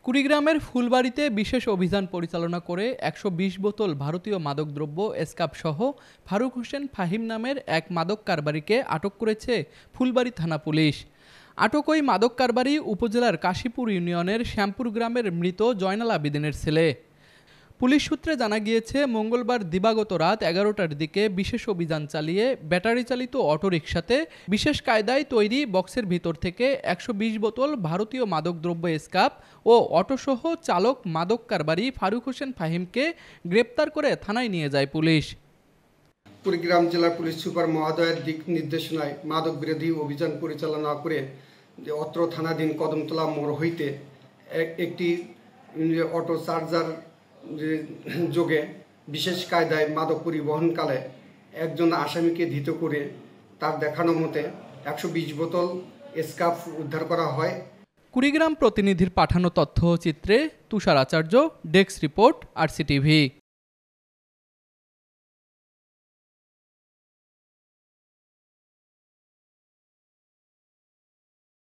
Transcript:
কুড়িগ্রামের ফুলবাড়ীতে বিশেষ অভিযান পরিচালনা করে ১২০ বোতল ভারতীয় মাদকদ্রব্য স্কাপ সহ ফারুক হোসেন ফাহিম নামের এক মাদক কারবারিকে আটক করেছে ফুলবাড়ী থানা পুলিশ। আটক ওই মাদক কারবারি উপজেলার কাশীপুর ইউনিয়নের শ্যামপুর গ্রামের মৃত জয়নাল আবেদিনের ছেলে। পুলিশ সূত্রে জানা গিয়েছে, মঙ্গলবার দিবাগত রাত ১১টার দিকে বিশেষ অভিযান চালিয়ে ব্যাটারি চালিত অটোরিকশাতে বিশেষ কায়দায় তৈরি বক্সের ভিতর থেকে ১২০ বোতল ভারতীয় মাদকদ্রব্য স্কাপ ও অটোসহ চালক মাদক কারবারি ফারুক হোসেন ফাহিমকে গ্রেপ্তার করে থানায় নিয়ে যায় পুলিশ। কুড়িগ্রাম জেলার পুলিশ সুপার মহোদয়ের দিক নির্দেশনায় মাদক বিরোধী অভিযান পরিচালনা করে অত্র থানাধীন কদমতলা মোড় হইতে একটি অটো চার্জার যোগে বিশেষ কায়দায় মাদক পরিবহনকালে একজন আসামিকে ধৃত করে তার দেখানো মতে ১২০ বোতল স্কাপ উদ্ধার করা হয়। কুড়িগ্রাম প্রতিনিধির পাঠানো তথ্যচিত্রে তুষার আচার্য, ডেস্ক রিপোর্ট, RCTV।